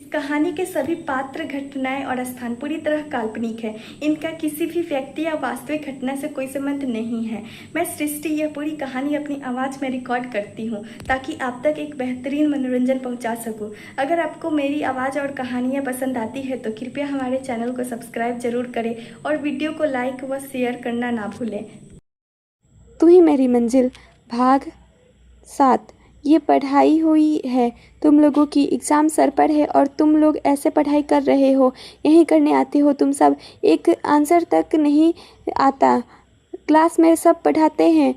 इस कहानी के सभी पात्र, घटनाएं और स्थान पूरी तरह काल्पनिक है। इनका किसी भी व्यक्ति या वास्तविक घटना से कोई संबंध नहीं है। मैं सृष्टि यह पूरी कहानी अपनी आवाज़ में रिकॉर्ड करती हूँ ताकि आप तक एक बेहतरीन मनोरंजन पहुँचा सकूँ। अगर आपको मेरी आवाज़ और कहानियाँ पसंद आती है तो कृपया हमारे चैनल को सब्सक्राइब जरूर करें और वीडियो को लाइक व शेयर करना ना भूलें। तू ही मेरी मंजिल भाग 7। ये पढ़ाई हुई है तुम लोगों की, एग्ज़ाम सर पर है और तुम लोग ऐसे पढ़ाई कर रहे हो, यही करने आते हो तुम सब। एक आंसर तक नहीं आता, क्लास में सब पढ़ाते हैं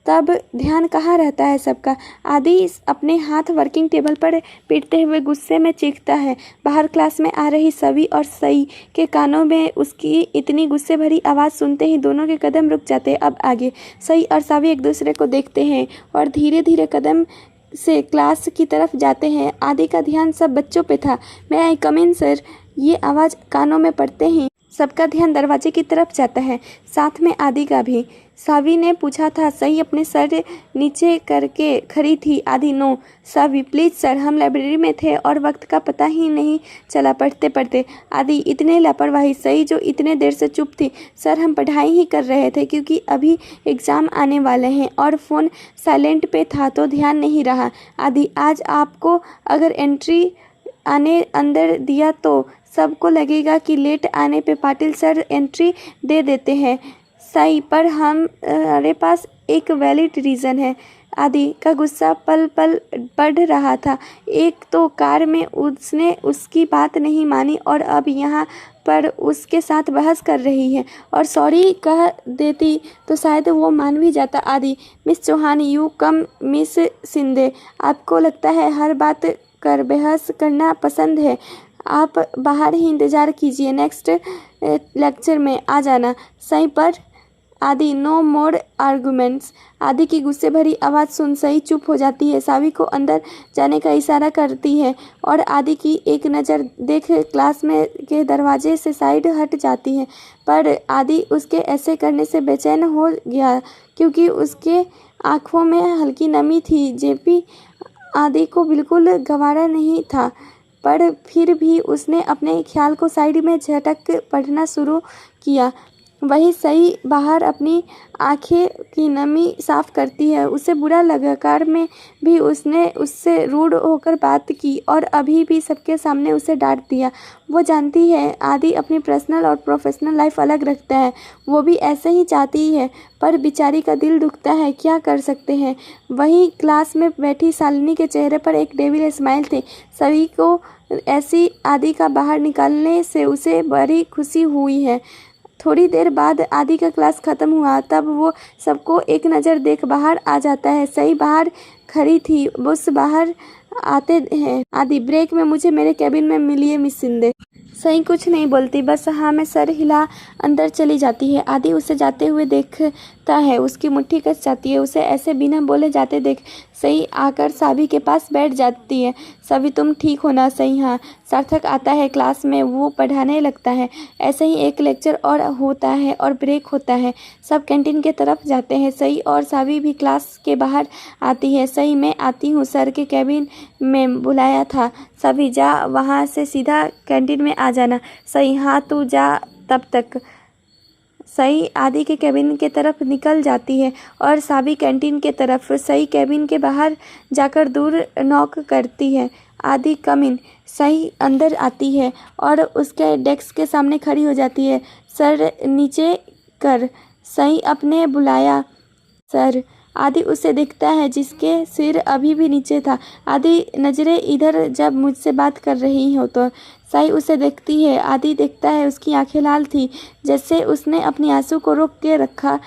तब ध्यान कहाँ रहता है सबका। आदि अपने हाथ वर्किंग टेबल पर पीटते हुए गुस्से में चीखता है। बाहर क्लास में आ रही सवी और सई के कानों में उसकी इतनी गुस्से भरी आवाज़ सुनते ही दोनों के कदम रुक जाते हैं। अब आगे सई और सवी एक दूसरे को देखते हैं और धीरे धीरे कदम से क्लास की तरफ जाते हैं। आदि का ध्यान सब बच्चों पे था। मैं आई कम इन सर, ये आवाज़ कानों में पड़ते ही सबका ध्यान दरवाजे की तरफ जाता है, साथ में आदि का भी। सावी ने पूछा था। सही अपने सर नीचे करके खड़ी थी। आदि नो सावी प्लीज़ सर, हम लाइब्रेरी में थे और वक्त का पता ही नहीं चला पढ़ते पढ़ते। आदि इतने लापरवाही। सही जो इतने देर से चुप थी। सर हम पढ़ाई ही कर रहे थे क्योंकि अभी एग्ज़ाम आने वाले हैं और फ़ोन साइलेंट पे था तो ध्यान नहीं रहा। आदि आज आपको अगर एंट्री आने अंदर दिया तो सबको लगेगा कि लेट आने पे पाटिल सर एंट्री दे देते हैं। सही पर हमारे पास एक वैलिड रीज़न है। आदि का गुस्सा पल पल बढ़ रहा था। एक तो कार में उसने उसकी बात नहीं मानी और अब यहाँ पर उसके साथ बहस कर रही है, और सॉरी कह देती तो शायद वो मान भी जाता। आदि miss Chauhan you come miss Shinde, आपको लगता है हर बात कर बहस करना पसंद है, आप बाहर ही इंतज़ार कीजिए, नेक्स्ट लेक्चर में आ जाना। सही पर आदि नो मोर आर्गुमेंट्स। आदि की गुस्से भरी आवाज़ सुन सही चुप हो जाती है। सावी को अंदर जाने का इशारा करती है और आदि की एक नज़र देख क्लास में के दरवाजे से साइड हट जाती है, पर आदि उसके ऐसे करने से बेचैन हो गया क्योंकि उसके आँखों में हल्की नमी थी। जेपी आदि को बिल्कुल गंवारा नहीं था, पर फिर भी उसने अपने ख्याल को साइड में झटक पढ़ना शुरू किया। वही सही बाहर अपनी आंखें की नमी साफ करती है। उसे बुरा लगा। कार में भी उसने उससे रूड होकर बात की और अभी भी सबके सामने उसे डांट दिया। वो जानती है आदि अपनी पर्सनल और प्रोफेशनल लाइफ अलग रखता है, वो भी ऐसे ही चाहती है, पर बेचारी का दिल दुखता है, क्या कर सकते हैं। वहीं क्लास में बैठी शालिनी के चेहरे पर एक डेविल स्माइल थी। सभी को ऐसी आदि का बाहर निकालने से उसे बड़ी खुशी हुई है। थोड़ी देर बाद आदि का क्लास ख़त्म हुआ, तब वो सबको एक नज़र देख बाहर आ जाता है। सही बाहर खड़ी थी। बस बाहर आते हैं। आदि ब्रेक में मुझे मेरे कैबिन में मिलिए मिस शिंदे। सही कुछ नहीं बोलती, बस हाँ में सर हिला अंदर चली जाती है। आदि उसे जाते हुए देखता है, उसकी मुट्ठी कस जाती है। उसे ऐसे बिना बोले जाते देख सही आकर सावी के पास बैठ जाती है। सभी तुम ठीक हो ना? सही हाँ। सार्थक आता है क्लास में, वो पढ़ाने लगता है। ऐसे ही एक लेक्चर और होता है और ब्रेक होता है। सब कैंटीन के तरफ जाते हैं। सही और सावी भी क्लास के बाहर आती है। सही मैं आती हूँ, सर के कैबिन में बुलाया था। सभी जा वहाँ से सीधा कैंटीन में आ जाना। सही हाँ तू जा तब तक। सही आदि के कैबिन के तरफ निकल जाती है और सावी कैंटीन के तरफ। सही कैबिन के बाहर जाकर दूर नॉक करती है। आदि कम इन। सही अंदर आती है और उसके डेस्क के सामने खड़ी हो जाती है। सर नीचे कर। सही अपने बुलाया सर। आदि उसे दिखता है जिसके सिर अभी भी नीचे था। आदि नज़रें इधर जब मुझसे बात कर रही हो तो। सही उसे देखती है। आदि देखता है उसकी आंखें लाल थी, जैसे उसने अपनी आंसू को रोक के रखा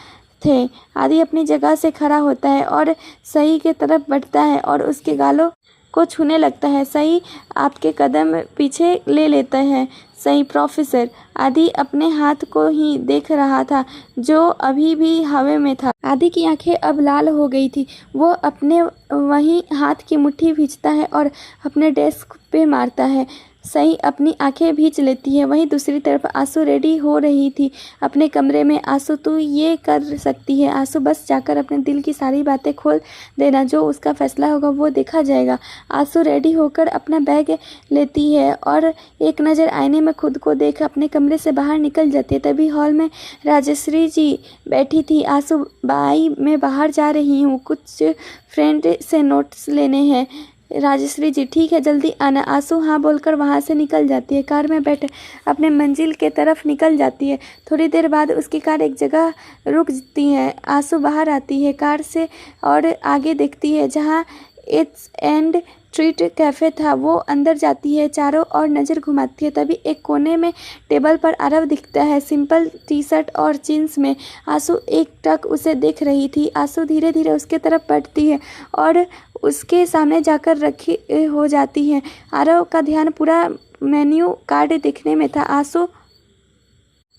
थे। आदि अपनी जगह से खड़ा होता है और सही के तरफ बढ़ता है और उसके गालों को छूने लगता है। सही आपके कदम पीछे ले लेता है। सही प्रोफेसर। आदि अपने हाथ को ही देख रहा था जो अभी भी हवा में था। आदि की आंखें अब लाल हो गई थी। वो अपने वही हाथ की मुट्ठी खींचता है और अपने डेस्क पे मारता है। सई अपनी आंखें भींच लेती है। वहीं दूसरी तरफ आंसू रेडी हो रही थी अपने कमरे में। आंसू तू ये कर सकती है आंसू, बस जाकर अपने दिल की सारी बातें खोल देना, जो उसका फैसला होगा वो देखा जाएगा। आंसू रेडी होकर अपना बैग लेती है और एक नज़र आईने में खुद को देख अपने कमरे से बाहर निकल जाती है। तभी हॉल में राजश्री जी बैठी थी। आंसू बाई मैं बाहर जा रही हूँ, कुछ फ्रेंड से नोट्स लेने हैं। राजश्री जी ठीक है जल्दी आना। आंसू हाँ बोलकर वहाँ से निकल जाती है। कार में बैठ अपने मंजिल के तरफ निकल जाती है। थोड़ी देर बाद उसकी कार एक जगह रुकती है। आंसू बाहर आती है कार से और आगे देखती है जहाँ इट्स एंड ट्रीट कैफ़े था। वो अंदर जाती है, चारों ओर नज़र घुमाती है। तभी एक कोने में टेबल पर आरव दिखता है, सिंपल टी शर्ट और जीन्स में। आंसू एक टक उसे देख रही थी। आंसू धीरे धीरे उसके तरफ बढ़ती है और उसके सामने जाकर रखी हो जाती है। आरव का ध्यान पूरा मेन्यू कार्ड देखने में था। आंसू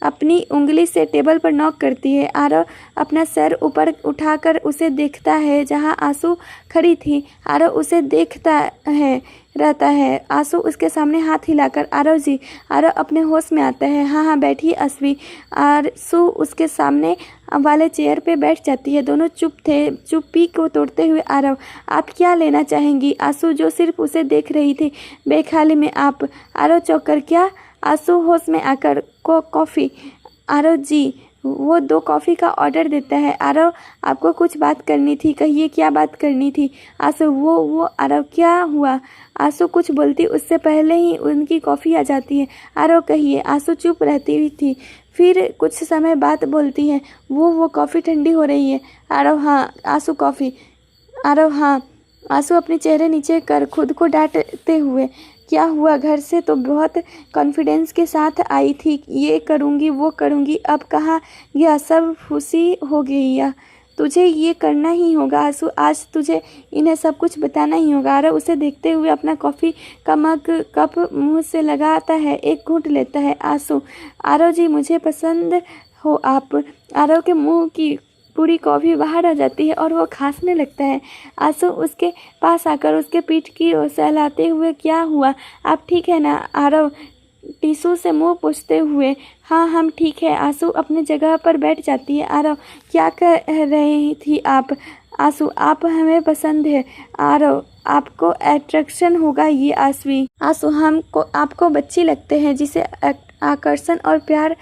अपनी उंगली से टेबल पर नॉक करती है। आरव अपना सर ऊपर उठाकर उसे देखता है जहां आंसू खड़ी थी। आरव उसे देखता है रहता है। आंसू उसके सामने हाथ हिलाकर आरव जी। आरव अपने होश में आता है। हाँ हाँ बैठिए अस्वी। आंसू उसके सामने वाले चेयर पे बैठ जाती है। दोनों चुप थे। चुप्पी को तोड़ते हुए आरव आप क्या लेना चाहेंगी? आंसू जो सिर्फ उसे देख रही थी बेख्याली में। आप? आरव चौंक कर क्या? आंसू होश में आकर कॉफ़ी। आरव जी। वो 2 कॉफ़ी का ऑर्डर देता है। आरव आपको कुछ बात करनी थी, कहिए क्या बात करनी थी? आंसू वो आरव क्या हुआ? आंसू कुछ बोलती उससे पहले ही उनकी कॉफ़ी आ जाती है। आरव कहिए। आंसू चुप रहती हुई थी, फिर कुछ समय बाद बोलती है वो कॉफ़ी ठंडी हो रही है। आरव हाँ। आंसू कॉफ़ी। आरव हाँ। आंसू अपने चेहरे नीचे कर खुद को डांटते हुए क्या हुआ? घर से तो बहुत कॉन्फिडेंस के साथ आई थी, ये करूँगी वो करूँगी, अब कहाँ गया सब? खुशी हो गई या? तुझे ये करना ही होगा आंसू, आज तुझे इन्हें सब कुछ बताना ही होगा। आरव उसे देखते हुए अपना कॉफ़ी का मग कप मुंह से लगाता है, एक घूंट लेता है। आंसू आरव जी मुझे पसंद हो आप। आरव के मुंह की पूरी कॉफ़ी बाहर आ जाती है और वो खांसने लगता है। आंसू उसके पास आकर उसके पीठ की ओर सहलाते हुए क्या हुआ? आप ठीक है ना? आरव टिश्यू से मुंह पोंछते हुए हाँ हम ठीक है। आंसू अपनी जगह पर बैठ जाती है। आरव क्या कह रही थी आप? आंसू आप हमें पसंद है। आरव आपको अट्रैक्शन होगा ये आसवी। आंसू हमको आपको बच्ची लगते हैं जिसे आकर्षण और प्यार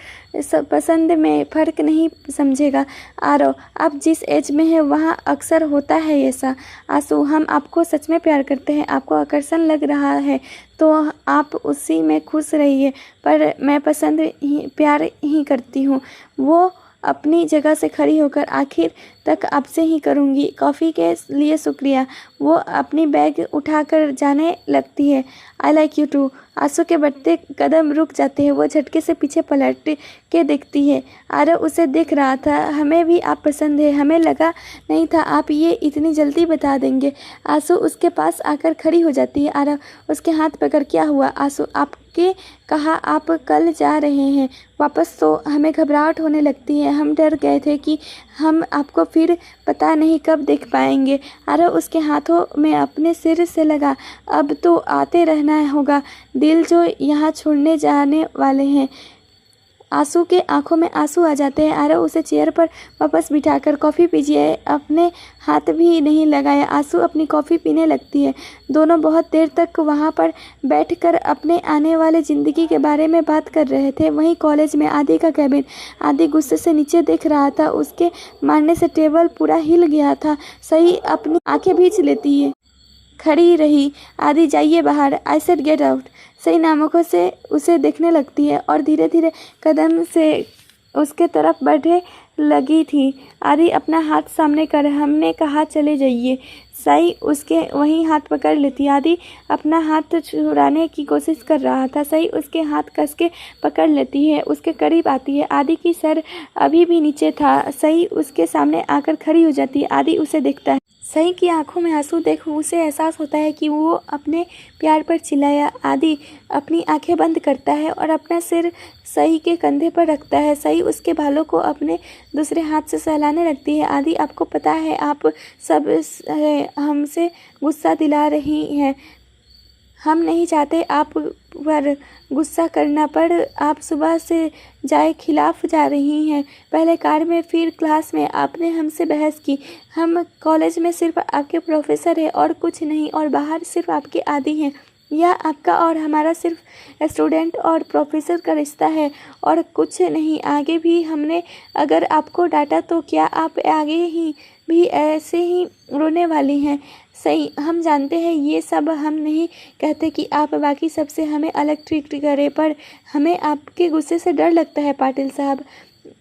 पसंद में फ़र्क नहीं समझेगा। आरव आप जिस एज में है वहाँ अक्सर होता है ऐसा। आंसू हम आपको सच में प्यार करते हैं, आपको आकर्षण लग रहा है तो आप उसी में खुश रहिए, पर मैं पसंद ही प्यार ही करती हूँ। वो अपनी जगह से खड़ी होकर आखिर तक आपसे ही करूँगी। कॉफ़ी के लिए शुक्रिया। वो अपनी बैग उठाकर जाने लगती है। I like you too. आंसू के बढ़ते कदम रुक जाते हैं। वो झटके से पीछे पलट के देखती है। आरव उसे देख रहा था। हमें भी आप पसंद है, हमें लगा नहीं था आप ये इतनी जल्दी बता देंगे। आंसू उसके पास आकर खड़ी हो जाती है। आरव उसके हाथ पकड़ क्या हुआ? आंसू आपके कहा आप कल जा रहे हैं वापस, तो हमें घबराहट होने लगती है। हम डर गए थे कि हम आपको फिर पता नहीं कब देख पाएंगे। आरव उसके हाथों में अपने सिर से लगा। अब तो आते रहना होगा, दिल जो यहाँ छोड़ने जाने वाले हैं। आंसू के आंखों में आंसू आ जाते हैं। आरव उसे चेयर पर वापस बिठाकर कॉफ़ी पीजिए, अपने हाथ भी नहीं लगाया। आंसू अपनी कॉफ़ी पीने लगती है। दोनों बहुत देर तक वहाँ पर बैठकर अपने आने वाले ज़िंदगी के बारे में बात कर रहे थे। वहीं कॉलेज में आदि का कैबिन। आदि गुस्से से नीचे देख रहा था। उसके मारने से टेबल पूरा हिल गया था। सही अपनी आंखें भींच लेती है खड़ी रही। आदि जाइए बाहर। I said get out. सही नामकों से उसे देखने लगती है और धीरे धीरे कदम से उसके तरफ बढ़े लगी थी। आदि अपना हाथ सामने कर हमने कहा चले जाइए। सई उसके वहीं हाथ पकड़ लेती। आदि अपना हाथ छुड़ाने की कोशिश कर रहा था। सई उसके हाथ कस के पकड़ लेती है, उसके करीब आती है। आदि की सर अभी भी नीचे था। सई उसके सामने आकर खड़ी हो जाती है। आदि उसे देखता है। सई की आंखों में आंसू देख उसे एहसास होता है कि वो अपने प्यार पर चिल्लाया। आदि अपनी आंखें बंद करता है और अपना सिर सई के कंधे पर रखता है। सई उसके बालों को अपने दूसरे हाथ से सहलाने लगती है। आदि आपको पता है आप सब हमसे गुस्सा दिला रही हैं, हम नहीं चाहते आप बार गुस्सा करना पर आप सुबह से जाए खिलाफ जा रही हैं। पहले कार में फिर क्लास में आपने हमसे बहस की। हम कॉलेज में सिर्फ आपके प्रोफेसर हैं और कुछ नहीं, और बाहर सिर्फ आपके आदी हैं। यह आपका और हमारा सिर्फ स्टूडेंट और प्रोफेसर का रिश्ता है और कुछ नहीं। आगे भी हमने अगर आपको डांटा तो क्या आप आगे ही भी ऐसे ही रोने वाली हैं? सही, हम जानते हैं ये सब। हम नहीं कहते कि आप बाकी सबसे हमें अलग ट्रीट करें, पर हमें आपके गुस्से से डर लगता है पाटिल साहब।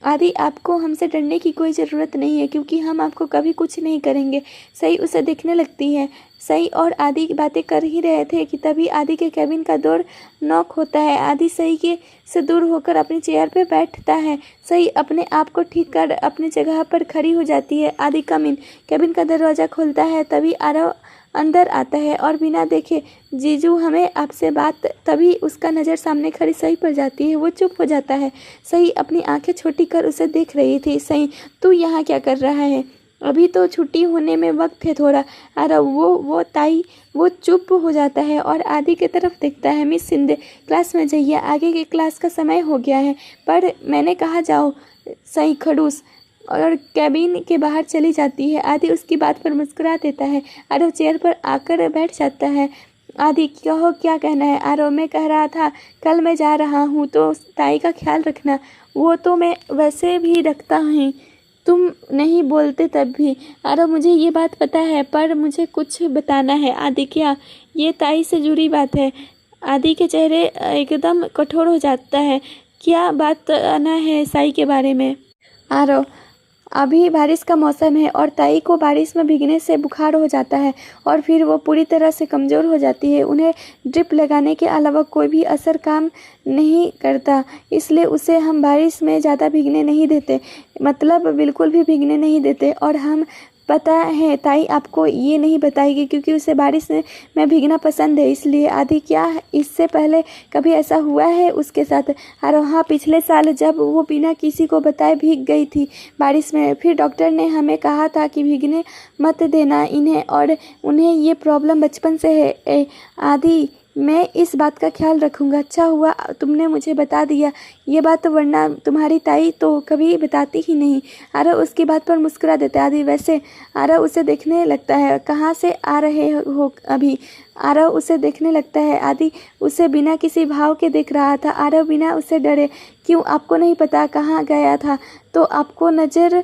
आदि, आपको हमसे डरने की कोई ज़रूरत नहीं है क्योंकि हम आपको कभी कुछ नहीं करेंगे। सही उसे देखने लगती है। सही और आदि बातें कर ही रहे थे कि तभी आदि के केबिन का डोर नॉक होता है। आदि सही के से दूर होकर अपनी चेयर पे बैठता है। सही अपने आप को ठीक कर अपनी जगह पर खड़ी हो जाती है। आदि कम इन। केबिन का दरवाज़ा खुलता है, तभी आरव अंदर आता है और बिना देखे जीजू हमें आपसे बात, तभी उसका नज़र सामने खड़ी सही पर जाती है। वो चुप हो जाता है। सही अपनी आंखें छोटी कर उसे देख रही थी। सही, तू यहाँ क्या कर रहा है? अभी तो छुट्टी होने में वक्त है थोड़ा। अरे वो ताई। वो चुप हो जाता है और आदि की तरफ देखता है। मिस सिंधे, क्लास में जाइए, आगे की क्लास का समय हो गया है। पर मैंने कहा जाओ। सही खड़ूस और कैबिन के बाहर चली जाती है। आदि उसकी बात पर मुस्कुरा देता है। आरव चेयर पर आकर बैठ जाता है। आदि, कहो क्या कहना है? आरव, मैं कह रहा था कल मैं जा रहा हूँ तो ताई का ख्याल रखना। वो तो मैं वैसे भी रखता हूँ, तुम नहीं बोलते तब भी। आरव, मुझे ये बात पता है पर मुझे कुछ बताना है। आदि, क्या? ये ताई से जुड़ी बात है। आदि के चेहरे एकदम कठोर हो जाता है। क्या बात आना है साई के बारे में? आरव, अभी बारिश का मौसम है और ताई को बारिश में भीगने से बुखार हो जाता है और फिर वो पूरी तरह से कमज़ोर हो जाती है। उन्हें ड्रिप लगाने के अलावा कोई भी असर काम नहीं करता, इसलिए उसे हम बारिश में ज़्यादा भीगने नहीं देते, मतलब बिल्कुल भी भीगने नहीं देते। और हम पता है ताई आपको ये नहीं बताएगी क्योंकि उसे बारिश में भीगना पसंद है, इसलिए। आदि, क्या इससे पहले कभी ऐसा हुआ है उसके साथ? अरे हाँ, पिछले साल जब वो बिना किसी को बताए भीग गई थी बारिश में। फिर डॉक्टर ने हमें कहा था कि भीगने मत देना इन्हें, और उन्हें ये प्रॉब्लम बचपन से है। आदि, मैं इस बात का ख्याल रखूँगा। अच्छा हुआ तुमने मुझे बता दिया ये बात, वरना तुम्हारी ताई तो कभी बताती ही नहीं। आरव उसकी बात पर मुस्कुरा देता है। आदि, वैसे? आरव उसे देखने लगता है। कहाँ से आ रहे हो अभी? आरव उसे देखने लगता है। आदि उसे बिना किसी भाव के देख रहा था। आरव बिना उसे डरे, क्यों? आपको नहीं पता कहाँ गया था तो आपको नज़र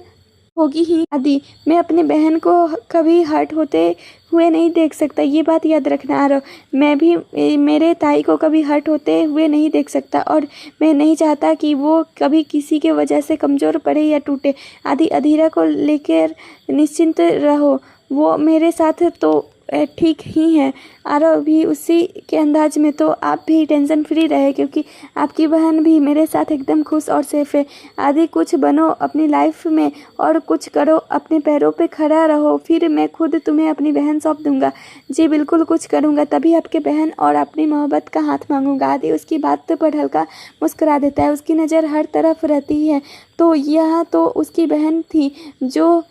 होगी ही। आदि, मैं अपनी बहन को कभी हर्ट होते हुए नहीं देख सकता, ये बात याद रखना। आरव, मैं भी मेरे ताई को कभी हर्ट होते हुए नहीं देख सकता और मैं नहीं चाहता कि वो कभी किसी के वजह से कमज़ोर पड़े या टूटे। आदि, अधीरा को लेकर निश्चिंत रहो, वो मेरे साथ तो ठीक ही है। आरव भी उसी के अंदाज में, तो आप भी टेंशन फ्री रहे क्योंकि आपकी बहन भी मेरे साथ एकदम खुश और सेफ है। आदि, कुछ बनो अपनी लाइफ में और कुछ करो, अपने पैरों पे खड़ा रहो, फिर मैं खुद तुम्हें अपनी बहन सौंप दूंगा। जी बिल्कुल, कुछ करूंगा, तभी आपके बहन और अपनी मोहब्बत का हाथ मांगूंगा। आदि उसकी बात पर हल्का मुस्कुरा देता है। उसकी नज़र हर तरफ रहती है। तो यह तो उसकी बहन थी, जो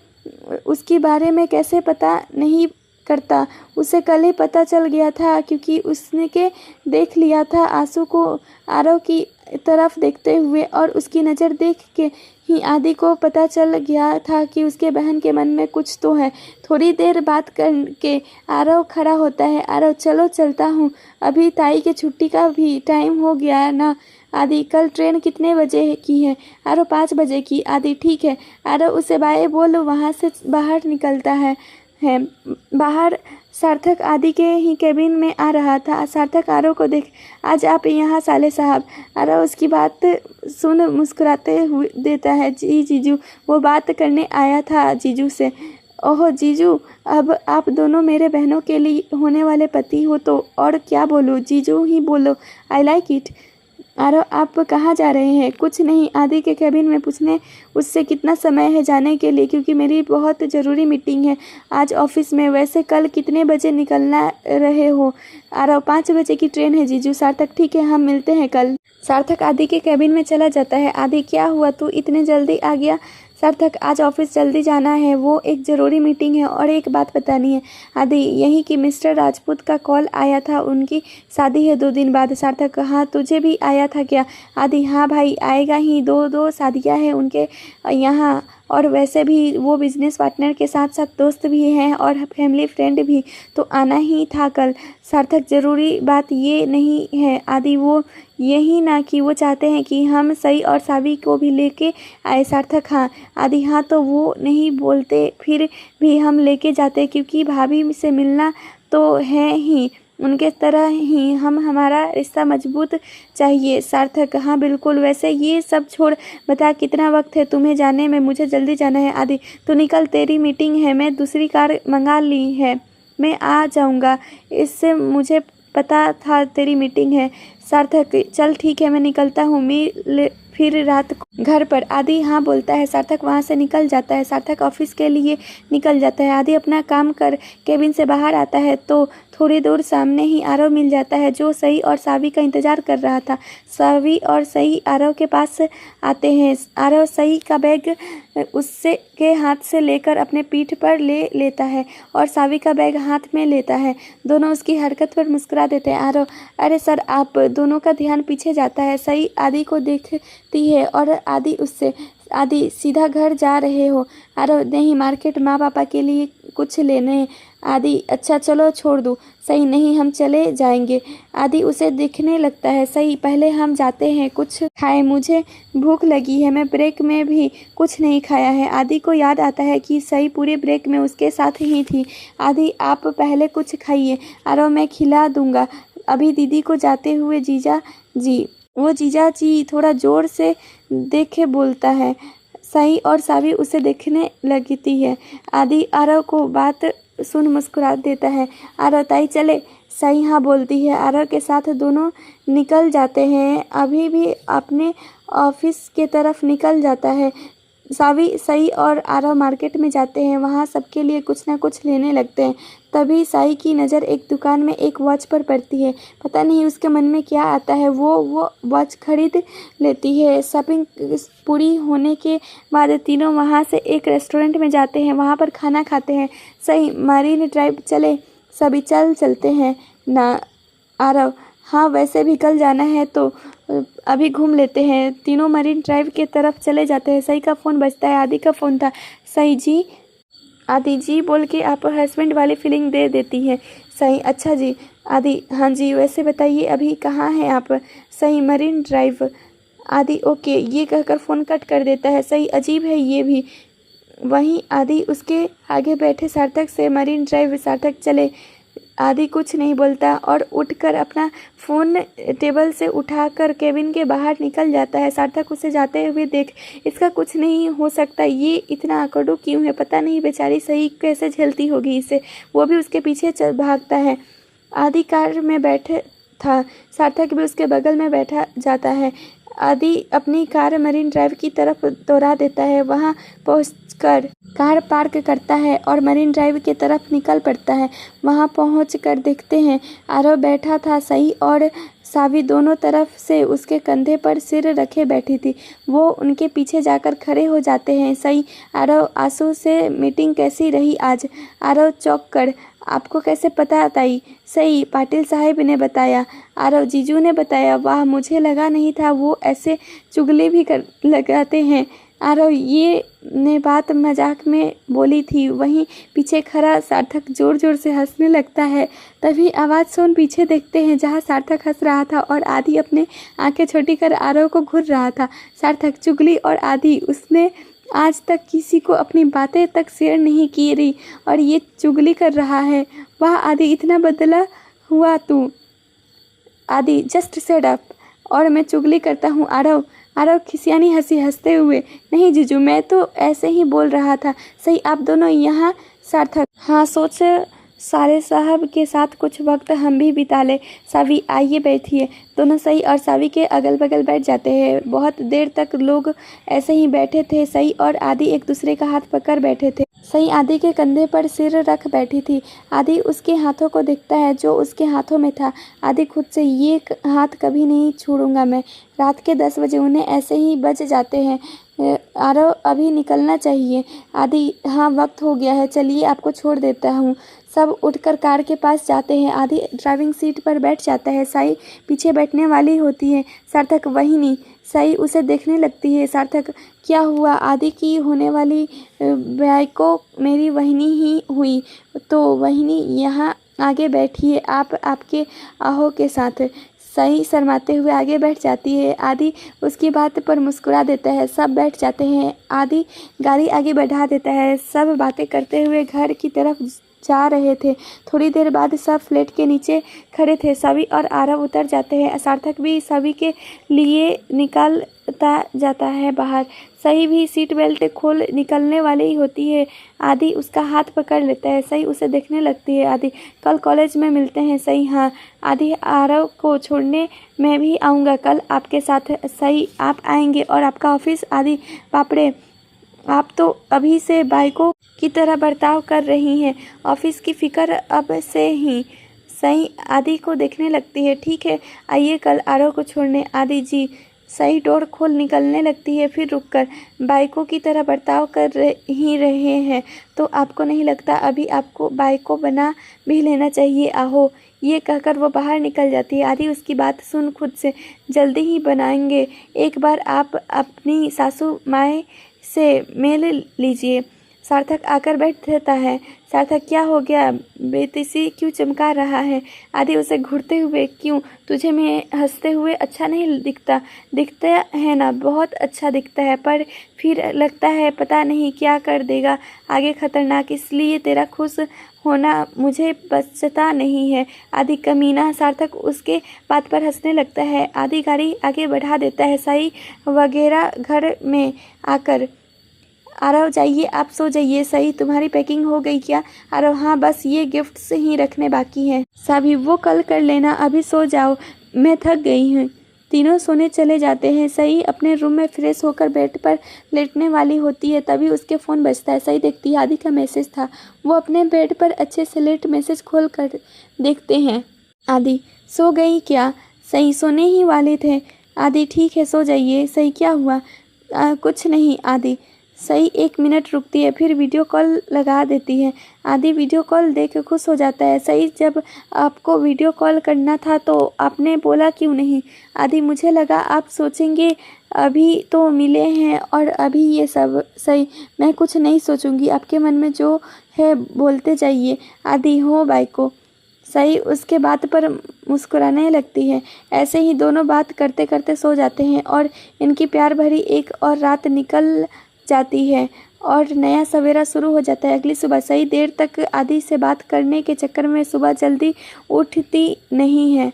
उसके बारे में कैसे पता नहीं करता? उसे कल ही पता चल गया था क्योंकि उसने के देख लिया था आंसू को आरव की तरफ देखते हुए, और उसकी नज़र देख के ही आदि को पता चल गया था कि उसके बहन के मन में कुछ तो है। थोड़ी देर बात करके आरव खड़ा होता है। आरव, चलो चलता हूँ, अभी ताई के छुट्टी का भी टाइम हो गया है ना। आदि, कल ट्रेन कितने बजे की है? आरव, 5 बजे की। आदि, ठीक है। आरव उसे बाय बोलो वहाँ से बाहर निकलता है। बाहर सार्थक आदि के ही केबिन में आ रहा था। सार्थक आरव को देख, आज आप यहाँ साले साहब? आरव उसकी बात सुन मुस्कुराते हुए देता है। जी जीजू, वो बात करने आया था जीजू से। ओह जीजू, अब आप दोनों मेरे बहनों के लिए होने वाले पति हो तो और क्या बोलूँ? जीजू ही बोलो, आई लाइक इट। आरव, आप कहाँ जा रहे हैं? कुछ नहीं, आदि के केबिन में पूछने उससे कितना समय है जाने के लिए, क्योंकि मेरी बहुत ज़रूरी मीटिंग है आज ऑफिस में। वैसे कल कितने बजे निकलना रहे हो? आरव, 5 बजे की ट्रेन है जीजू। सार्थक, ठीक है, हम मिलते हैं कल। सार्थक आदि के केबिन में चला जाता है। आदि, क्या हुआ, तू इतने जल्दी आ गया? सार्थक आज ऑफिस जल्दी जाना है, वो एक ज़रूरी मीटिंग है और एक बात बतानी है। आदि यही कि मिस्टर राजपूत का कॉल आया था, उनकी शादी है 2 दिन बाद। सार्थक हाँ तुझे भी आया था क्या? आदि हाँ भाई आएगा ही, 2 शादियाँ हैं उनके यहाँ, और वैसे भी वो बिजनेस पार्टनर के साथ साथ दोस्त भी हैं और फैमिली फ्रेंड भी, तो आना ही था कल। सार्थक ज़रूरी बात ये नहीं है आदि, वो यही ना कि वो चाहते हैं कि हम सई और सावी को भी लेके आए। सार्थक हाँ आदि हाँ तो वो नहीं बोलते फिर भी हम लेके जाते, क्योंकि भाभी से मिलना तो है ही, उनके तरह ही हम, हमारा रिश्ता मजबूत चाहिए। सार्थक हाँ बिल्कुल, वैसे ये सब छोड़, बता कितना वक्त है तुम्हें जाने में? मुझे जल्दी जाना है। आदि तो निकल, तेरी मीटिंग है, मैं दूसरी कार मंगा ली है, मैं आ जाऊँगा, इससे मुझे पता था तेरी मीटिंग है। सार्थक चल ठीक है मैं निकलता हूँ, फिर रात को घर पर। आदि हाँ बोलता है। सार्थक वहाँ से निकल जाता है। सार्थक ऑफिस के लिए निकल जाता है। आदि अपना काम कर केबिन से बाहर आता है तो थोड़ी दूर सामने ही आरव मिल जाता है, जो सई और सावी का इंतजार कर रहा था। सावी और सई आरव के पास आते हैं। आरव सई का बैग उससे के हाथ से लेकर अपने पीठ पर ले लेता है और सावी का बैग हाथ में लेता है। दोनों उसकी हरकत पर मुस्कुरा देते हैं। आरव अरे सर आप, दोनों का ध्यान पीछे जाता है। सई आदि को देखती है और आदि उससे, आदि सीधा घर जा रहे हो? आरव नहीं, मार्केट माँ पापा के लिए कुछ लेने। आदि अच्छा चलो छोड़ दूँ। सही नहीं हम चले जाएंगे। आदि उसे दिखने लगता है। सही पहले हम जाते हैं, कुछ खाए, मुझे भूख लगी है, मैं ब्रेक में भी कुछ नहीं खाया है। आदि को याद आता है कि सही पूरे ब्रेक में उसके साथ ही थी। आदि आप पहले कुछ खाइए। आरव मैं खिला दूंगा अभी दीदी को जाते हुए। जीजा जी, वो जीजा जी थोड़ा जोर से देखे बोलता है। सई और सावी उसे देखने लगती है। आदि आरव को बात सुन मुस्कुरा देता है। आरव ताई चले? सई हाँ बोलती है। आरव के साथ दोनों निकल जाते हैं। अभी भी अपने ऑफिस के तरफ निकल जाता है। सावी, सई और आरव मार्केट में जाते हैं। वहाँ सबके लिए कुछ ना कुछ लेने लगते हैं। तभी साई की नज़र एक दुकान में एक वॉच पर पड़ती है। पता नहीं उसके मन में क्या आता है, वो वॉच खरीद लेती है। शॉपिंग पूरी होने के बाद तीनों वहाँ से एक रेस्टोरेंट में जाते हैं। वहाँ पर खाना खाते हैं। सही मरीन ड्राइव चले? सभी चलते हैं ना? आरव हाँ वैसे भी कल जाना है तो अभी घूम लेते हैं। तीनों मरीन ड्राइव के तरफ चले जाते हैं। सही का फ़ोन बजता है। आदि का फ़ोन था। सही जी, आदि जी बोल के आप हस्बैंड वाली फीलिंग दे देती है। सही अच्छा जी। आदि हाँ जी, वैसे बताइए अभी कहाँ हैं आप? सही मरीन ड्राइव। आदि ओके, ये कहकर फ़ोन कट कर देता है। सही अजीब है ये भी। वहीं आदि उसके आगे बैठे सार्थक से मरीन ड्राइव। सार्थक चले? आदि कुछ नहीं बोलता और उठकर अपना फ़ोन टेबल से उठाकर केबिन के बाहर निकल जाता है। सार्थक उसे जाते हुए देख, इसका कुछ नहीं हो सकता, ये इतना आकड़ू क्यों है? पता नहीं बेचारी सही कैसे झेलती होगी इसे। वो भी उसके पीछे चल भागता है। आदि कार में बैठे था। सार्थक भी उसके बगल में बैठा जाता है। आदि अपनी कार मरीन ड्राइव की तरफ दौड़ा देता है। वहां पहुंचकर कार पार्क करता है और मरीन ड्राइव की तरफ निकल पड़ता है। वहां पहुंचकर देखते हैं आरव बैठा था। सही और सावी दोनों तरफ से उसके कंधे पर सिर रखे बैठी थी। वो उनके पीछे जाकर खड़े हो जाते हैं। सही आरव आंसू से मीटिंग कैसी रही आज? आरव चौंक कर, आपको कैसे पता ताई? सही पाटिल साहब ने बताया। आरव जीजू ने बताया। वाह, मुझे लगा नहीं था वो ऐसे चुगली भी कर लगाते हैं। आरव ये ने बात मजाक में बोली थी। वहीं पीछे खड़ा सार्थक जोर जोर से हंसने लगता है। तभी आवाज़ सुन पीछे देखते हैं जहां सार्थक हंस रहा था और आदि अपने आंखें छोटी कर आरव को घूर रहा था। सार्थक चुगली और आदि, उसने आज तक किसी को अपनी बातें तक शेयर नहीं की रही और ये चुगली कर रहा है। वाह आदि, इतना बदला हुआ तू। आदि जस्ट सेड अप, और मैं चुगली करता हूँ? आरव खिसियानी हंसी हंसते हुए, नहीं जीजू मैं तो ऐसे ही बोल रहा था। सही आप दोनों यहाँ? सार्थक हाँ, सोच सारे साहब के साथ कुछ वक्त हम भी बिता ले। सावी आइए बैठिए। दोनों सही और सावी के अगल बगल बैठ जाते हैं। बहुत देर तक लोग ऐसे ही बैठे थे। सही और आदि एक दूसरे का हाथ पकड़ बैठे थे। सई आदि के कंधे पर सिर रख बैठी थी। आदि उसके हाथों को देखता है जो उसके हाथों में था। आदि खुद से, ये हाथ कभी नहीं छोड़ूंगा मैं। रात के 10 बजे उन्हें ऐसे ही बज जाते हैं। आरव, अभी निकलना चाहिए। आदि, हाँ वक्त हो गया है, चलिए आपको छोड़ देता हूँ। सब उठकर कार के पास जाते हैं। आदि ड्राइविंग सीट पर बैठ जाता है। साई पीछे बैठने वाली होती है। सार्थक, वहिनी। साई उसे देखने लगती है। सार्थक, क्या हुआ? आदि की होने वाली ब्याह मेरी वहिनी ही हुई तो वहिनी यहाँ आगे बैठिए, आप आपके आहो के साथ। सही शर्माते हुए आगे बैठ जाती है। आदि उसकी बात पर मुस्कुरा देता है। सब बैठ जाते हैं। आदि गाड़ी आगे बढ़ा देता है। सब बातें करते हुए घर की तरफ जा रहे थे। थोड़ी देर बाद सब फ्लैट के नीचे खड़े थे। सभी और आरव उतर जाते हैं। सार्थक भी सभी के लिए निकालता जाता है बाहर। सही भी सीट बेल्ट खोल निकलने वाली होती है। आदि उसका हाथ पकड़ लेता है। सही उसे देखने लगती है। आदि, कल कॉलेज में मिलते हैं। सही, हाँ। आदि, आरव को छोड़ने मैं भी आऊँगा कल आपके साथ। सही, आप आएंगे और आपका ऑफिस? आदि, बापरे, आप तो अभी से बाइकों की तरह बर्ताव कर रही हैं। ऑफिस की फिक्र अब से ही। सही आदि को देखने लगती है। ठीक है, आइए कल आरव को छोड़ने। आदि, जी। सही डोर खोल निकलने लगती है, फिर रुककर, बाइकों की तरह बर्ताव कर ही रहे हैं तो आपको नहीं लगता अभी आपको बाइक को बना भी लेना चाहिए? आहो, ये कहकर वो बाहर निकल जाती है। आदि उसकी बात सुन खुद से, जल्दी ही बनाएंगे। एक बार आप अपनी सासू माए से मिल लीजिए। सार्थक आकर बैठ जाता है। सार्थक, क्या हो गया? बेतिसी क्यों चमका रहा है? आदि उसे घूरते हुए, क्यों? तुझे मैं हंसते हुए अच्छा नहीं दिखता? दिखता है ना, बहुत अच्छा दिखता है, पर फिर लगता है पता नहीं क्या कर देगा आगे खतरनाक, इसलिए तेरा खुश होना मुझे बचता नहीं है। आदि, कमीना। सार्थक उसके बात पर हंसने लगता है। आदि गाड़ी आगे बढ़ा देता है। साई वगैरह घर में आकर, आरव जाइए, आप सो जाइए। सही, तुम्हारी पैकिंग हो गई क्या? आरव, हाँ, बस ये गिफ्ट्स ही रखने बाकी हैं। सभी, वो कल कर लेना, अभी सो जाओ, मैं थक गई हूँ। तीनों सोने चले जाते हैं। सही अपने रूम में फ्रेश होकर बेड पर लेटने वाली होती है, तभी उसके फ़ोन बजता है। सही देखती है, आदि का मैसेज था। वो अपने बेड पर अच्छे से लेट मैसेज खोल कर देखते हैं। आदि, सो गई क्या? सही, सोने ही वाले थे। आदि, ठीक है, सो जाइए। सही, क्या हुआ? कुछ नहीं। आदि, सही 1 मिनट रुकती है, फिर वीडियो कॉल लगा देती है। आदि वीडियो कॉल देख खुश हो जाता है। सही, जब आपको वीडियो कॉल करना था तो आपने बोला क्यों नहीं? आदि, मुझे लगा आप सोचेंगे अभी तो मिले हैं और अभी ये सब। सही, मैं कुछ नहीं सोचूंगी, आपके मन में जो है बोलते जाइए। आदि, हो बाइको। सही उसके बात पर मुस्कुराने लगती है। ऐसे ही दोनों बात करते करते सो जाते हैं और इनकी प्यार भरी एक और रात निकल जाती है और नया सवेरा शुरू हो जाता है। अगली सुबह सही देर तक आदि से बात करने के चक्कर में सुबह जल्दी उठती नहीं है।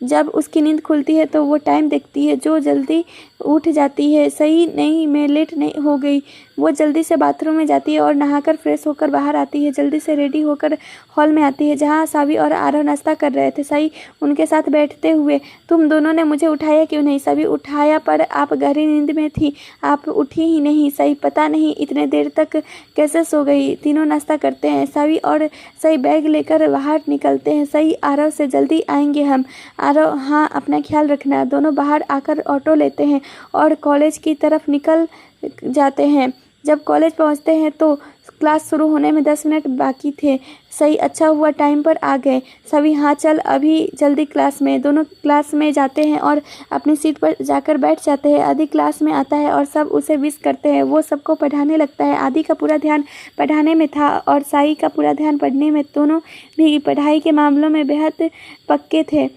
जब उसकी नींद खुलती है तो वो टाइम देखती है जो जल्दी उठ जाती है। सही, नहीं, मैं लेट नहीं हो गई। वो जल्दी से बाथरूम में जाती है और नहाकर फ्रेश होकर बाहर आती है। जल्दी से रेडी होकर हॉल में आती है जहाँ सावी और आरव नाश्ता कर रहे थे। सही उनके साथ बैठते हुए, तुम दोनों ने मुझे उठाया क्यों नहीं? सभी, उठाया पर आप गहरी नींद में थी, आप उठी ही नहीं। सही, पता नहीं इतने देर तक कैसे सो गई। तीनों नाश्ता करते हैं। सभी और सही बैग लेकर बाहर निकलते हैं। सही, आरव से, जल्दी आएंगे हम। आरव, हाँ, अपना ख्याल रखना। दोनों बाहर आकर ऑटो लेते हैं और कॉलेज की तरफ निकल जाते हैं। जब कॉलेज पहुंचते हैं तो क्लास शुरू होने में 10 मिनट बाकी थे। सही, अच्छा हुआ टाइम पर आ गए। सभी, हाँ चल, अभी जल्दी क्लास में। दोनों क्लास में जाते हैं और अपनी सीट पर जाकर बैठ जाते हैं। आदि क्लास में आता है और सब उसे विश करते हैं। वो सबको पढ़ाने लगता है। आदि का पूरा ध्यान पढ़ाने में था और साई का पूरा ध्यान पढ़ने में। दोनों भी पढ़ाई के मामलों में बेहद पक्के थे।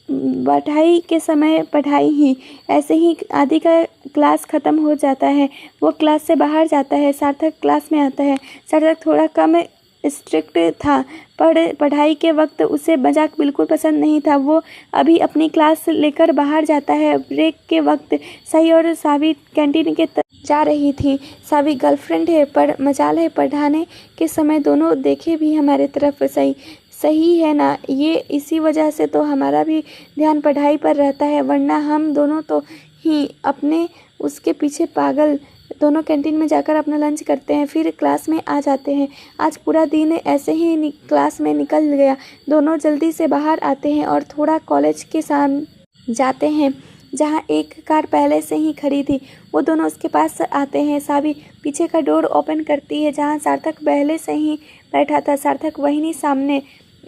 पढ़ाई के समय पढ़ाई ही। ऐसे ही आदि का क्लास ख़त्म हो जाता है। वो क्लास से बाहर जाता है। सार्थक क्लास में आता है। सार्थक थोड़ा कम स्ट्रिक्ट था, पर पढ़ाई के वक्त उसे मजाक बिल्कुल पसंद नहीं था। वो अभी अपनी क्लास लेकर बाहर जाता है। ब्रेक के वक्त सही और सावी कैंटीन के जा रही थी। सावी गर्लफ्रेंड है, पर मजाल है पढ़ाने के समय दोनों देखे भी हमारे तरफ। सही है ना? ये इसी वजह से तो हमारा भी ध्यान पढ़ाई पर रहता है, वरना हम दोनों तो ही अपने उसके पीछे पागल दोनों कैंटीन में जाकर अपना लंच करते हैं, फिर क्लास में आ जाते हैं। आज पूरा दिन ऐसे ही क्लास में निकल गया। दोनों जल्दी से बाहर आते हैं और थोड़ा कॉलेज के सामने जाते हैं जहाँ एक कार पहले से ही खड़ी थी। वो दोनों उसके पास आते हैं। सावी पीछे का डोर ओपन करती है जहाँ सार्थक पहले से ही बैठा था। सार्थक वहीं सामने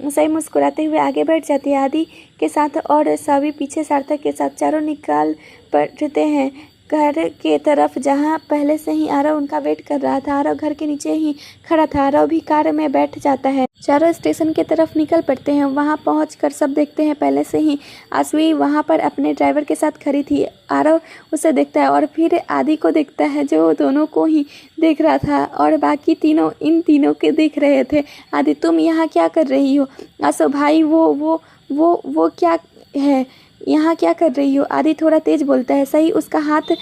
सही मुस्कुराते हुए आगे बढ़ जाती है आदि के साथ और सावी पीछे सार्थक के साथ चारों निकाल पड़ते हैं घर के तरफ जहाँ पहले से ही आरव उनका वेट कर रहा था। आरव घर के नीचे ही खड़ा था। आरव भी कार में बैठ जाता है। चारों स्टेशन के तरफ निकल पड़ते हैं। वहाँ पहुंचकर सब देखते हैं पहले से ही आसवी वहाँ पर अपने ड्राइवर के साथ खड़ी थी। आरव उसे देखता है और फिर आदि को देखता है जो दोनों को ही देख रहा था और बाकी तीनों इन तीनों के देख रहे थे। आदि तुम यहाँ क्या कर रही हो? आसो भाई वो क्या है, यहाँ क्या कर रही हो? आदि थोड़ा तेज बोलता है। सही उसका हाथ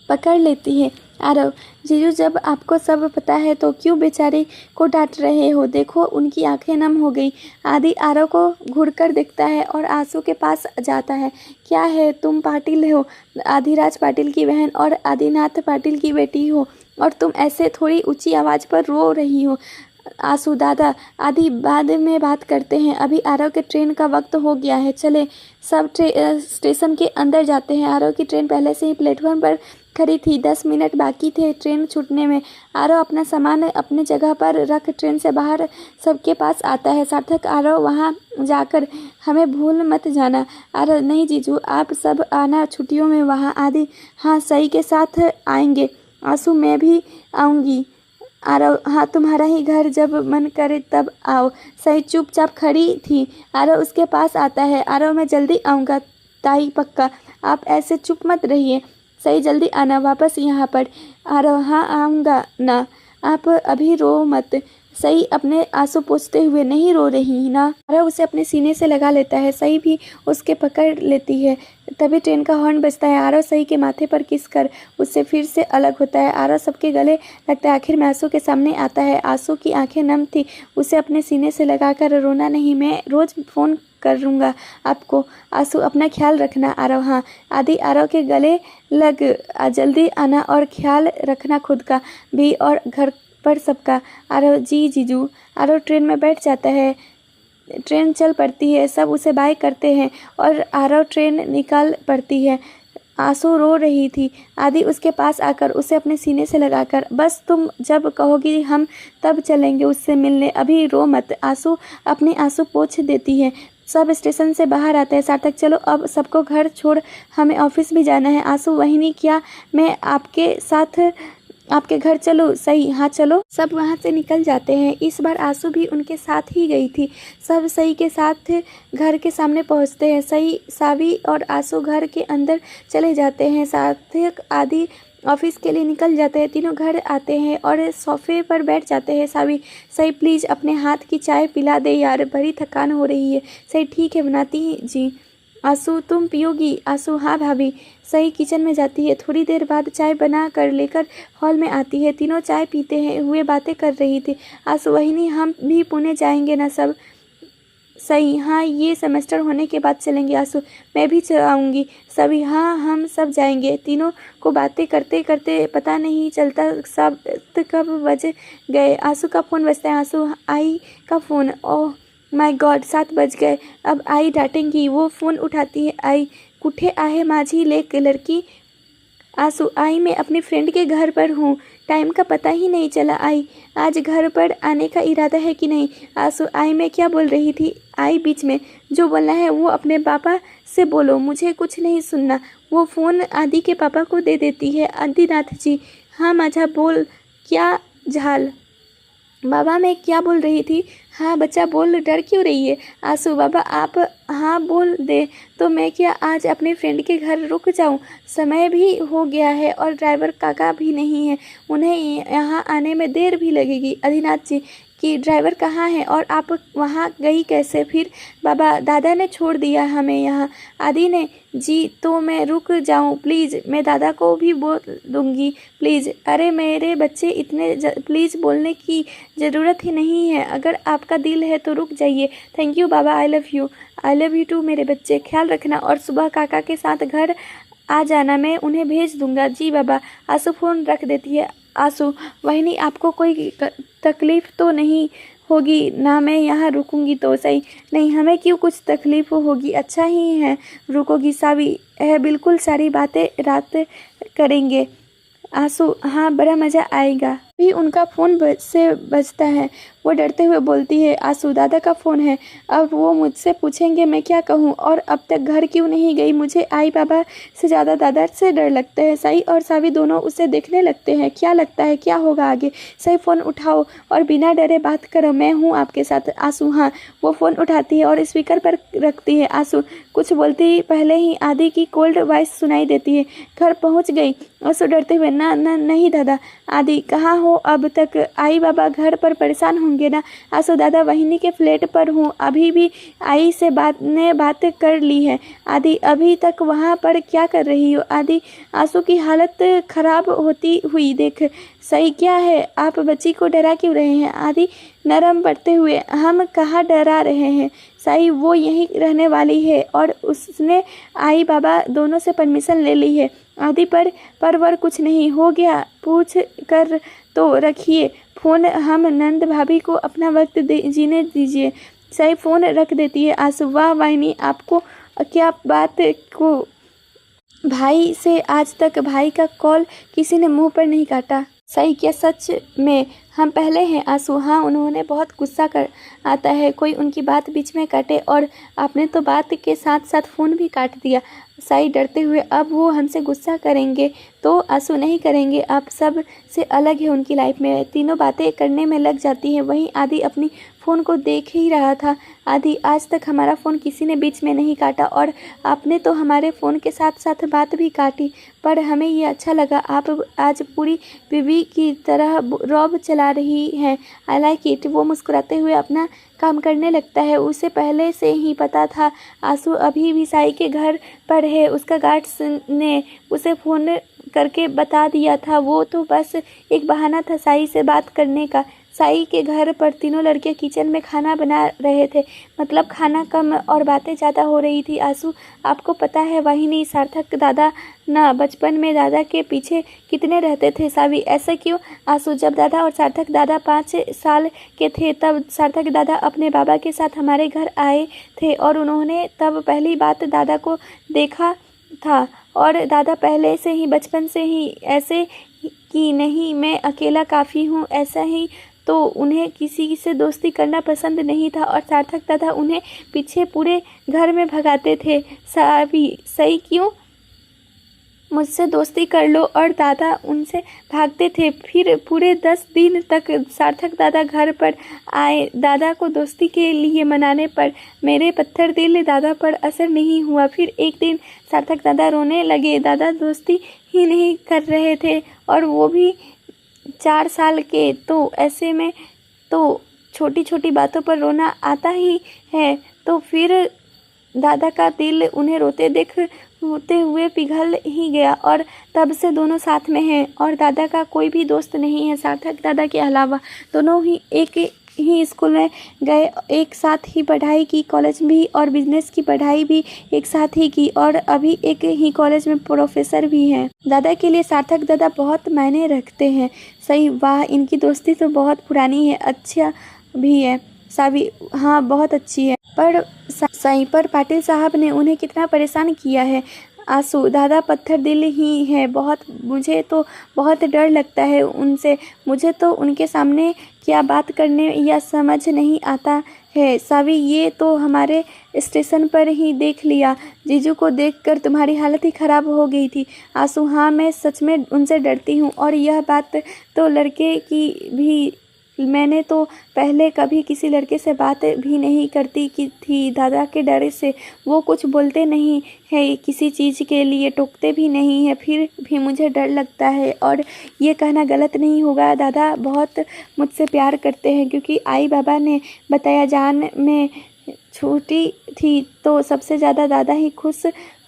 पकड़ लेती है। आरव जीजू जब आपको सब पता है तो क्यों बेचारी को डांट रहे हो? देखो उनकी आंखें नम हो गई। आदि आरव को घूरकर देखता है और आंसू के पास जाता है। क्या है, तुम पाटिल हो, आदिराज पाटिल की बहन और आदिनाथ पाटिल की बेटी हो और तुम ऐसे थोड़ी ऊंची आवाज़ पर रो रही हो? आंसू दादा आदि बाद में बात करते हैं। अभी आरव के ट्रेन का वक्त हो गया है, चले सब स्टेशन के अंदर जाते हैं। आरव की ट्रेन पहले से ही प्लेटफॉर्म पर खड़ी थी। 10 मिनट बाकी थे ट्रेन छूटने में। आरव अपना सामान अपने जगह पर रख ट्रेन से बाहर सबके पास आता है। सार्थक आरव वहाँ जाकर हमें भूल मत जाना। आरव नहीं जीजू आप सब आना छुट्टियों में वहाँ। आदि हाँ सही के साथ आएंगे। आंसू मैं भी आऊँगी। आरव हाँ तुम्हारा ही घर, जब मन करे तब आओ। सही चुपचाप खड़ी थी। आरव उसके पास आता है। आरव मैं जल्दी आऊँगा ताई पक्का, आप ऐसे चुप मत रहिए। सही जल्दी आना वापस यहाँ पर। आरव हाँ आऊँगा ना, आप अभी रो मत। सही अपने आंसू पोंछते हुए नहीं रो रही ना? आरव उसे अपने सीने से लगा लेता है। सही भी उसके पकड़ लेती है। तभी ट्रेन का हॉर्न बजता है। आरव सही के माथे पर किस कर उससे फिर से अलग होता है। आरव सबके गले लगता है। आखिर में आंसू के सामने आता है। आंसू की आंखें नम थी। उसे अपने सीने से लगाकर रोना नहीं, मैं रोज फ़ोन करूँगा आपको। आंसू अपना ख्याल रखना। आरव हाँ। आदि आरव के गले लग जल्दी आना और ख्याल रखना खुद का भी और घर पर सबका। आरव जी जीजू। आरव ट्रेन में बैठ जाता है। ट्रेन चल पड़ती है। सब उसे बाय करते हैं और आरव ट्रेन निकाल पड़ती है। आंसू रो रही थी। आदि उसके पास आकर उसे अपने सीने से लगाकर बस तुम जब कहोगी हम तब चलेंगे उससे मिलने, अभी रो मत। आंसू अपने आंसू पोंछ देती है। सब स्टेशन से बाहर आते हैं। सार्थक चलो अब सबको घर छोड़ हमें ऑफिस भी जाना है। आंसू वहीं क्या मैं आपके साथ आपके घर चलो? सही हाँ चलो। सब वहाँ से निकल जाते हैं। इस बार आंसू भी उनके साथ ही गई थी। सब सही के साथ घर के सामने पहुँचते हैं। सही सावी और आंसू घर के अंदर चले जाते हैं। सार्थक आदि ऑफिस के लिए निकल जाते हैं। तीनों घर आते हैं और सोफे पर बैठ जाते हैं। सावी सही प्लीज़ अपने हाथ की चाय पिला दे यार, बड़ी थकान हो रही है। सही ठीक है बनाती जी। आंसू तुम पियोगी? आंसू हाँ भाभी। सही किचन में जाती है। थोड़ी देर बाद चाय बना कर लेकर हॉल में आती है। तीनों चाय पीते हैं हुए बातें कर रही थी। आंसू वही हम भी पुणे जाएंगे ना सब? सही हाँ ये सेमेस्टर होने के बाद चलेंगे। आंसू मैं भी आऊँगी। सभी हाँ हम सब जाएंगे। तीनों को बातें करते करते पता नहीं चलता सब कब बज गए। आंसू का फ़ोन बजता है। आंसू आई का फ़ोन। ओह माय गॉड 7 बज गए, अब आई डांटेंगी। वो फ़ोन उठाती है। आई कुठे आहे माझी लेक लड़की? आंसू आई मैं अपनी फ्रेंड के घर पर हूँ, टाइम का पता ही नहीं चला। आई आज घर पर आने का इरादा है कि नहीं? आंसू आई मैं क्या बोल रही थी? आई बीच में जो बोलना है वो अपने पापा से बोलो, मुझे कुछ नहीं सुनना। वो फ़ोन आदि के पापा को दे देती है। आदिनाथ जी हाँ माझा बोल क्या झाल? बाबा मैं क्या बोल रही थी? हाँ बच्चा बोल, डर क्यों रही है? आंसू बाबा आप हाँ बोल दे तो मैं क्या आज अपने फ्रेंड के घर रुक जाऊँ? समय भी हो गया है और ड्राइवर काका भी नहीं है, उन्हें यहाँ आने में देर भी लगेगी। आदिनाथ जी कि ड्राइवर कहाँ है और आप वहाँ गई कैसे फिर? बाबा दादा ने छोड़ दिया हमें यहाँ। आदि ने जी तो मैं रुक जाऊँ प्लीज़? मैं दादा को भी बोल दूँगी प्लीज़। अरे मेरे बच्चे इतने प्लीज़ बोलने की ज़रूरत ही नहीं है, अगर आपका दिल है तो रुक जाइए। थैंक यू बाबा, I love you. I love you too मेरे बच्चे, ख्याल रखना और सुबह काका के साथ घर आ जाना, मैं उन्हें भेज दूंगा। जी बाबा। आंसू फ़ोन रख देती है। आंसू, वहिनी आपको कोई तकलीफ़ तो नहीं होगी ना? मैं यहाँ रुकूंगी तो सही। नहीं, हमें क्यों कुछ तकलीफ़ होगी, अच्छा ही है रुकोगी। सावी है, बिल्कुल सारी बातें रात करेंगे। आंसू, हाँ बड़ा मज़ा आएगा। भी उनका फ़ोन से बजता है। वो डरते हुए बोलती है, आंसू दादा का फ़ोन है, अब वो मुझसे पूछेंगे मैं क्या कहूँ, और अब तक घर क्यों नहीं गई। मुझे आई बाबा से ज़्यादा दादा से डर लगता है। साई और सावी दोनों उसे देखने लगते हैं। क्या लगता है क्या होगा आगे? सही, फ़ोन उठाओ और बिना डरे बात करो, मैं हूँ आपके साथ। आंसू, हाँ। वो फ़ोन उठाती है और स्पीकर पर रखती है। आंसू कुछ बोलते ही पहले ही आदि की कोल्ड वॉइस सुनाई देती है, घर पहुँच गई। आंसू डरते हुए, ना ना नहीं दादा। आदि, कहाँ हो? अब तक आई बाबा घर पर परेशान होंगे ना? आंसू, दादा वहिनी के फ्लैट पर हूँ, अभी भी आई से बात कर ली है। आदि, अभी तक वहाँ पर क्या कर रही हो? आदि, आंसू की हालत खराब होती हुई देख। सही, क्या है? आप बच्ची को डरा क्यों रहे हैं? आदि नरम पड़ते हुए, हम कहाँ डरा रहे हैं साई, वो यहीं रहने वाली है और उसने आई बाबा दोनों से परमिशन ले ली है। आदि, पर कुछ नहीं हो गया, पूछ कर तो रखिए फ़ोन, हम नंद भाभी को अपना वक्त जीने दीजिए। सही, फ़ोन रख देती है। आंसू, वाह वाहिनी, आपको क्या बात को, भाई से आज तक भाई का कॉल किसी ने मुंह पर नहीं काटा। सही, क्या सच में हम पहले हैं? आंसू, हाँ, उन्होंने बहुत गुस्सा कर आता है कोई उनकी बात बीच में काटे, और आपने तो बात के साथ साथ फ़ोन भी काट दिया। साई डरते हुए, अब वो हमसे गुस्सा करेंगे तो? आंसू, नहीं करेंगे, आप सब से अलग है उनकी लाइफ में, तीनों बातें करने में लग जाती है। वहीं आदि अपनी फ़ोन को देख ही रहा था। आदि, आज तक हमारा फ़ोन किसी ने बीच में नहीं काटा, और आपने तो हमारे फ़ोन के साथ साथ बात भी काटी, पर हमें ये अच्छा लगा। आप आज पूरी बीवी की तरह रौब चला रही हैं। I like it. वो मुस्कुराते हुए अपना काम करने लगता है। उसे पहले से ही पता था आंसू अभी भी साई के घर पर है। उसका गार्ड्स ने उसे फ़ोन करके बता दिया था। वो तो बस एक बहाना था साई से बात करने का। साई के घर पर तीनों लड़के किचन में खाना बना रहे थे, मतलब खाना कम और बातें ज़्यादा हो रही थी। आंसू, आपको पता है वाहिनी, सार्थक दादा ना बचपन में दादा के पीछे कितने रहते थे। सावी, ऐसा क्यों? आंसू, जब दादा और सार्थक दादा 5 साल के थे तब सार्थक दादा अपने बाबा के साथ हमारे घर आए थे, और उन्होंने तब पहली बात दादा को देखा था, और दादा पहले से ही बचपन से ही ऐसे कि नहीं मैं अकेला काफ़ी हूँ, ऐसा ही तो उन्हें किसी से दोस्ती करना पसंद नहीं था, और सार्थक दादा उन्हें पीछे पूरे घर में भगाते थे। सावी, सही क्यों? मुझसे दोस्ती कर लो, और दादा उनसे भागते थे। फिर पूरे 10 दिन तक सार्थक दादा घर पर आए दादा को दोस्ती के लिए मनाने पर। मेरे पत्थर दिल दादा पर असर नहीं हुआ। फिर एक दिन सार्थक दादा रोने लगे। दादा दोस्ती ही नहीं कर रहे थे, और वो भी 4 साल के, तो ऐसे में तो छोटी छोटी बातों पर रोना आता ही है। तो फिर दादा का दिल उन्हें रोते हुए पिघल ही गया, और तब से दोनों साथ में हैं, और दादा का कोई भी दोस्त नहीं है सार्थक दादा के अलावा। दोनों ही एक ही स्कूल में गए, एक साथ ही पढ़ाई की, कॉलेज भी और बिजनेस की पढ़ाई भी एक साथ ही की, और अभी एक ही कॉलेज में प्रोफेसर भी हैं। दादा के लिए सार्थक दादा बहुत मायने रखते हैं। सही, वाह, इनकी दोस्ती तो बहुत पुरानी है, अच्छा भी है। सावी, हाँ बहुत अच्छी है, पर सही, पर पाटिल साहब ने उन्हें कितना परेशान किया है। आंसू, दादा पत्थर दिल ही है बहुत, मुझे तो बहुत डर लगता है उनसे। मुझे तो उनके सामने क्या बात करने या समझ नहीं आता है। सावी, ये तो हमारे स्टेशन पर ही देख लिया, जीजू को देखकर तुम्हारी हालत ही ख़राब हो गई थी। आंसू, हाँ मैं सच में उनसे डरती हूँ, और यह बात तो लड़के की भी, मैंने तो पहले कभी किसी लड़के से बात भी नहीं करती की थी दादा के डर से। वो कुछ बोलते नहीं है, किसी चीज़ के लिए टोकते भी नहीं है, फिर भी मुझे डर लगता है। और ये कहना गलत नहीं होगा, दादा बहुत मुझसे प्यार करते हैं, क्योंकि आई बाबा ने बताया जान में छोटी थी तो सबसे ज़्यादा दादा ही खुश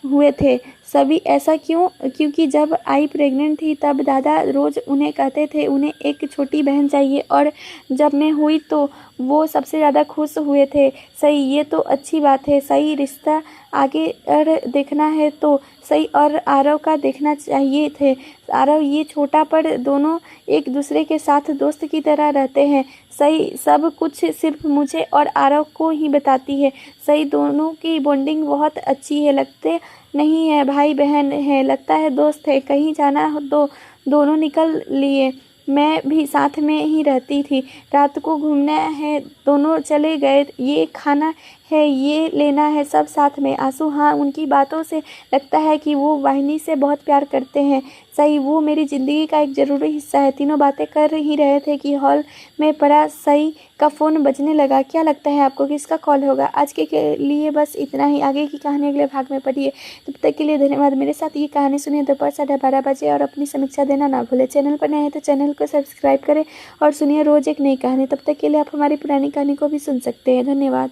हुए थे। सभी, ऐसा क्यों? क्योंकि जब आई प्रेग्नेंट थी तब दादा रोज़ उन्हें कहते थे उन्हें एक छोटी बहन चाहिए, और जब मैं हुई तो वो सबसे ज़्यादा खुश हुए थे। सही, ये तो अच्छी बात है। सही, रिश्ता आगे और देखना है तो सही और आरव का देखना चाहिए थे। आरव, ये छोटा पर दोनों एक दूसरे के साथ दोस्त की तरह रहते हैं। सही, सब कुछ सिर्फ मुझे और आरव को ही बताती है। सही, दोनों की बॉन्डिंग बहुत अच्छी है। लगते नहीं है भाई बहन है, लगता है दोस्त है। कहीं जाना हो तो दोनों निकल लिए। मैं भी साथ में ही रहती थी। रात को घूमना है, दोनों चले गए। ये खाना है, ये लेना है, सब साथ में। आंसू, हाँ, उनकी बातों से लगता है कि वो वाहिनी से बहुत प्यार करते हैं। सही, वो मेरी ज़िंदगी का एक ज़रूरी हिस्सा है। तीनों बातें कर ही रहे थे कि हॉल में पड़ा सई का फ़ोन बजने लगा। क्या लगता है आपको किसका कॉल होगा? आज के लिए बस इतना ही। आगे की कहानी अगले भाग में पढ़िए। तब तक के लिए धन्यवाद। मेरे साथ ये कहानी सुनिए दोपहर 12:30 बजे और अपनी समीक्षा देना ना भूलें। चैनल पर नए हैं तो चैनल को सब्सक्राइब करें और सुनिए रोज़ एक नई कहानी। तब तक के लिए आप हमारी पुरानी कहानी को भी सुन सकते हैं। धन्यवाद।